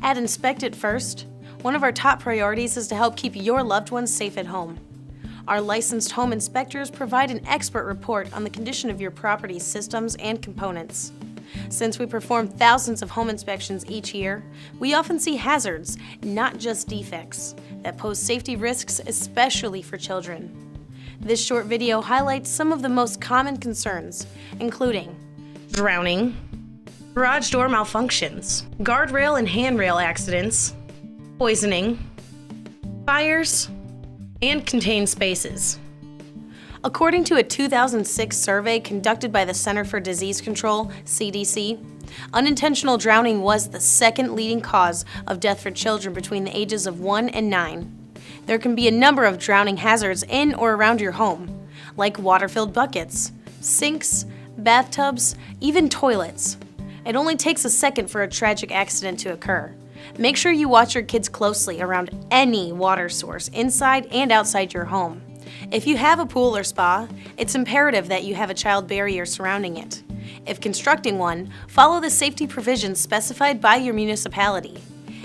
At Inspect It First, one of our top priorities is to help keep your loved ones safe at home. Our licensed home inspectors provide an expert report on the condition of your property's systems and components. Since we perform thousands of home inspections each year, we often see hazards, not just defects, that pose safety risks, especially for children. This short video highlights some of the most common concerns, including drowning, garage door malfunctions, guardrail and handrail accidents, poisoning, fires, and contained spaces. According to a 2006 survey conducted by the Center for Disease Control, CDC, unintentional drowning was the second leading cause of death for children between the ages of 1 and 9. There can be a number of drowning hazards in or around your home, like water-filled buckets, sinks, bathtubs, even toilets. It only takes a second for a tragic accident to occur. Make sure you watch your kids closely around any water source inside and outside your home. If you have a pool or spa, it's imperative that you have a child barrier surrounding it. If constructing one, follow the safety provisions specified by your municipality.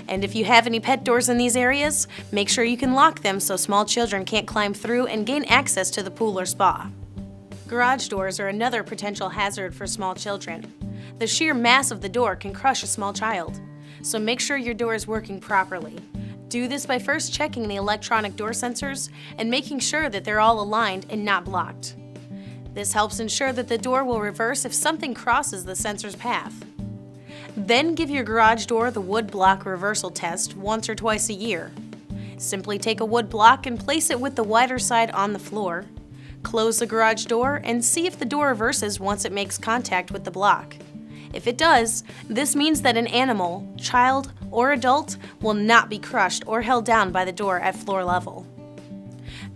And if you have any pet doors in these areas, make sure you can lock them so small children can't climb through and gain access to the pool or spa. Garage doors are another potential hazard for small children. The sheer mass of the door can crush a small child, so make sure your door is working properly. Do this by first checking the electronic door sensors and making sure that they're all aligned and not blocked. This helps ensure that the door will reverse if something crosses the sensor's path. Then give your garage door the wood block reversal test once or twice a year. Simply take a wood block and place it with the wider side on the floor. Close the garage door and see if the door reverses once it makes contact with the block. If it does, this means that an animal, child, or adult will not be crushed or held down by the door at floor level.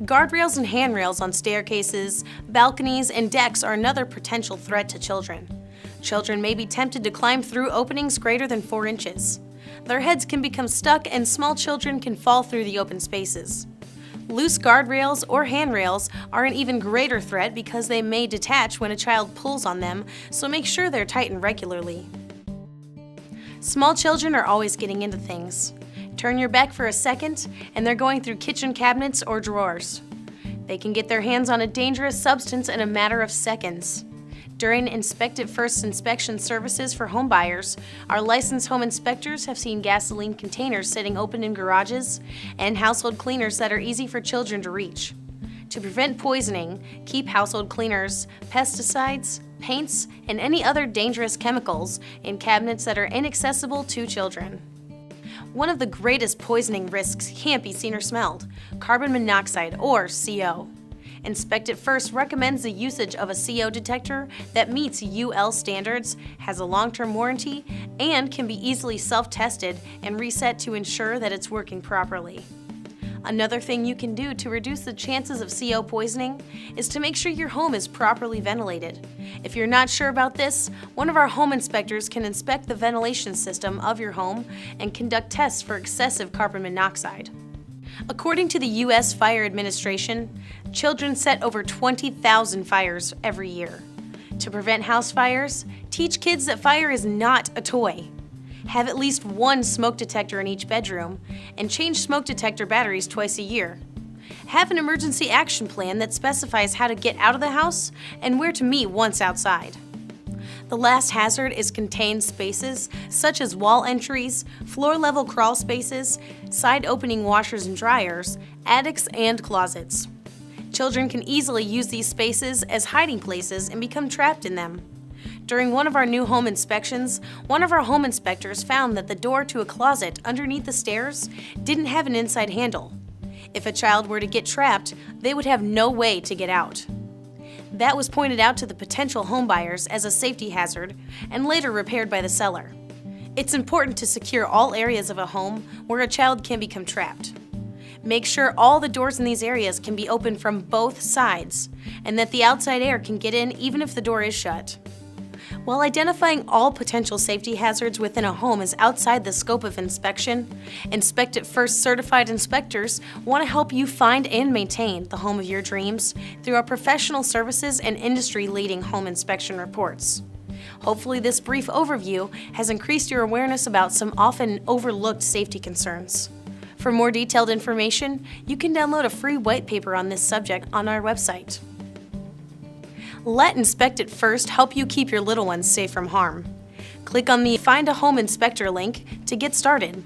Guardrails and handrails on staircases, balconies, and decks are another potential threat to children. Children may be tempted to climb through openings greater than 4 inches. Their heads can become stuck and small children can fall through the open spaces. Loose guardrails or handrails are an even greater threat because they may detach when a child pulls on them, so make sure they're tightened regularly. Small children are always getting into things. Turn your back for a second and they're going through kitchen cabinets or drawers. They can get their hands on a dangerous substance in a matter of seconds. During Inspect It First inspection services for home buyers, our licensed home inspectors have seen gasoline containers sitting open in garages and household cleaners that are easy for children to reach. To prevent poisoning, keep household cleaners, pesticides, paints, and any other dangerous chemicals in cabinets that are inaccessible to children. One of the greatest poisoning risks can't be seen or smelled: carbon monoxide, or CO. Inspect It First recommends the usage of a CO detector that meets UL standards, has a long-term warranty, and can be easily self-tested and reset to ensure that it's working properly. Another thing you can do to reduce the chances of CO poisoning is to make sure your home is properly ventilated. If you're not sure about this, one of our home inspectors can inspect the ventilation system of your home and conduct tests for excessive carbon monoxide. According to the U.S. Fire Administration, children set over 20,000 fires every year. To prevent house fires, teach kids that fire is not a toy. Have at least one smoke detector in each bedroom, and change smoke detector batteries twice a year. Have an emergency action plan that specifies how to get out of the house and where to meet once outside. The last hazard is contained spaces, such as wall entries, floor-level crawl spaces, side-opening washers and dryers, attics, and closets. Children can easily use these spaces as hiding places and become trapped in them. During one of our new home inspections, one of our home inspectors found that the door to a closet underneath the stairs didn't have an inside handle. If a child were to get trapped, they would have no way to get out. That was pointed out to the potential homebuyers as a safety hazard and later repaired by the seller. It's important to secure all areas of a home where a child can become trapped. Make sure all the doors in these areas can be opened from both sides and that the outside air can get in even if the door is shut. While identifying all potential safety hazards within a home is outside the scope of inspection, Inspect It First certified inspectors want to help you find and maintain the home of your dreams through our professional services and industry-leading home inspection reports. Hopefully this brief overview has increased your awareness about some often overlooked safety concerns. For more detailed information, you can download a free white paper on this subject on our website. Let Inspect It First help you keep your little ones safe from harm. Click on the Find a Home Inspector link to get started.